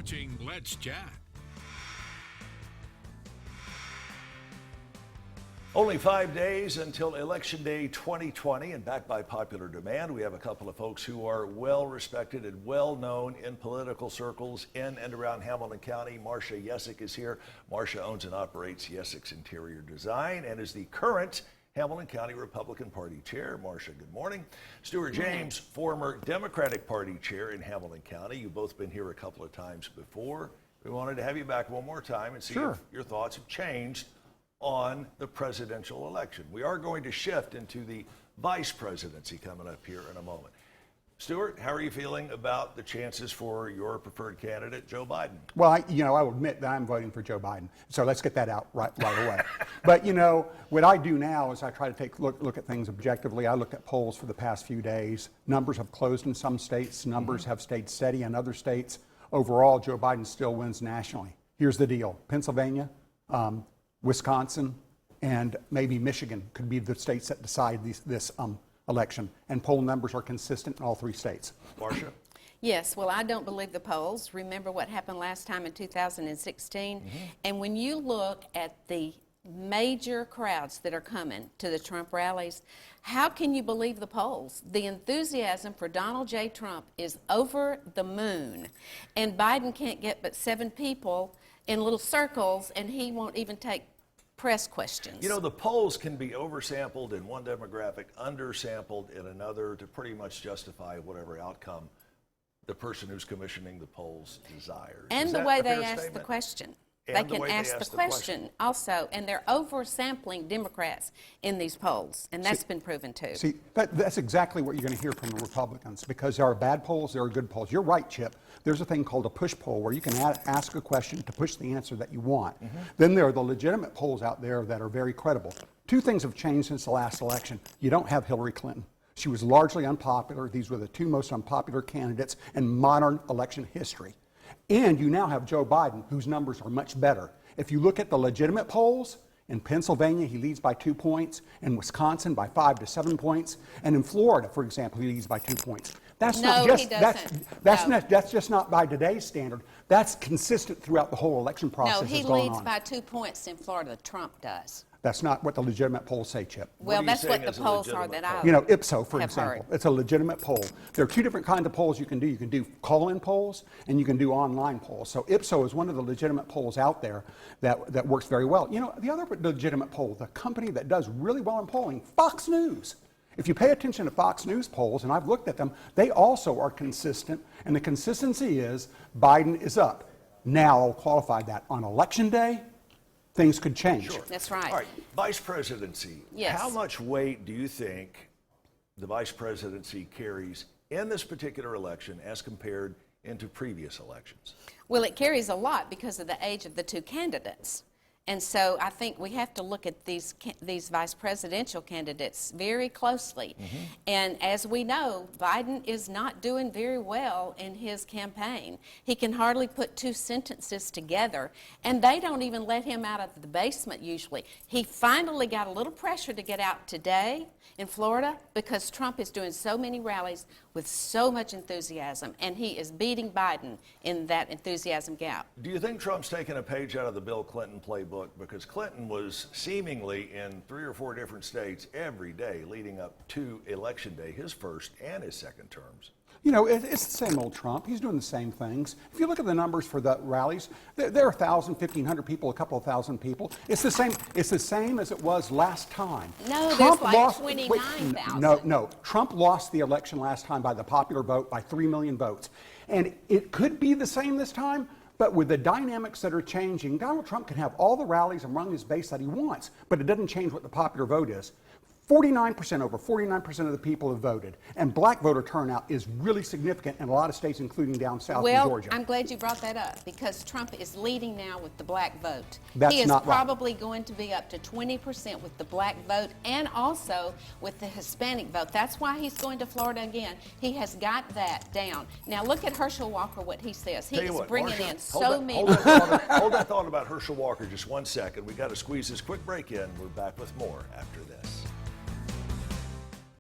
watching Let's Chat. Only 5 days until Election Day 2020, and backed by popular demand, we have a couple of folks who are well respected and well known in political circles in and around Hamilton County. Marcia Yesick is here. Marcia owns and operates Yesick's Interior Design and is the current Hamilton County Republican Party Chair. Marcia, good morning. Stuart James, former Democratic Party Chair in Hamilton County. You've both been here a couple of times before. We wanted to have you back one more time and see if your thoughts have changed on the presidential election. We are going to shift into the vice presidency coming up here in a moment. Stuart, how are you feeling about the chances for your preferred candidate, Joe Biden? Well, I will admit that I'm voting for Joe Biden. So let's get that out right away. But, what I do now is I try to look at things objectively. I looked at polls for the past few days. Numbers have closed in some states. Numbers have stayed steady in other states. Overall, Joe Biden still wins nationally. Here's the deal. Pennsylvania, Wisconsin, and maybe Michigan could be the states that decide this election. And poll numbers are consistent in all three states. Marcia? Yes, well, I don't believe the polls. Remember what happened last time in 2016? And when you look at the major crowds that are coming to the Trump rallies, how can you believe the polls? The enthusiasm for Donald J. Trump is over the moon. And Biden can't get but 7 people in little circles, and he won't even take press questions. The polls can be oversampled in one demographic, undersampled in another to pretty much justify whatever outcome the person who's commissioning the polls desires. And the way they ask the question. They can ask the question also, and they're oversampling Democrats in these polls, and that's been proven too. See, that's exactly what you're going to hear from the Republicans, because there are bad polls, there are good polls. You're right, Chip. There's a thing called a push poll where you can ask a question to push the answer that you want. Then there are the legitimate polls out there that are very credible. 2 things have changed since the last election. You don't have Hillary Clinton. She was largely unpopular. These were the 2 most unpopular candidates in modern election history. And you now have Joe Biden, whose numbers are much better. If you look at the legitimate polls, in Pennsylvania, he leads by 2 points. In Wisconsin, by 5 to 7 points. And in Florida, for example, he leads by 2 points. That's that's just not by today's standard. That's consistent throughout the whole election process. No, he leads by 2 points in Florida. Trump does. That's not what the legitimate polls say, Chip. Well, that's what the polls are that I Ipso, for example. heard. It's a legitimate poll. There are 2 different kinds of polls you can do. You can do call-in polls, and you can do online polls. So Ipso is one of the legitimate polls out there that works very well. The other legitimate poll, the company that does really well in polling, Fox News. If you pay attention to Fox News polls, and I've looked at them, they also are consistent, and the consistency is Biden is up. Now, I'll qualify that. On Election Day, things could change. Sure. That's right. All right, vice presidency. Yes. How much weight do you think the vice presidency carries in this particular election as compared into previous elections? Well, it carries a lot because of the age of the 2 candidates. And so I think we have to look at these vice presidential candidates very closely. And as we know, Biden is not doing very well in his campaign. He can hardly put 2 sentences together, and they don't even let him out of the basement usually. He finally got a little pressure to get out today in Florida because Trump is doing so many rallies with so much enthusiasm, and he is beating Biden in that enthusiasm gap. Do you think Trump's taken a page out of the Bill Clinton playbook? Because Clinton was seemingly in 3 or 4 different states every day leading up to Election Day, his first and his second terms. It's the same old Trump. He's doing the same things. If you look at the numbers for the rallies, there are 1,000, 1,500 people, a couple of thousand people. It's the same as it was last time. No, there's like 29,000. No. Trump lost the election last time by the popular vote by 3 million votes. And it could be the same this time, but with the dynamics that are changing, Donald Trump can have all the rallies among his base that he wants, but it doesn't change what the popular vote is. 49%, over 49% of the people have voted. And black voter turnout is really significant in a lot of states, including down south in Georgia. Well, I'm glad you brought that up because Trump is leading now with the black vote. That's he is not right. probably going to be up to 20% with the black vote and also with the Hispanic vote. That's why he's going to Florida again. He has got that down. Now look at Herschel Walker, what he says. He is bringing in so many. Hold that thought about Herschel Walker just 1 second. We got to squeeze this quick break in. We're back with more after this.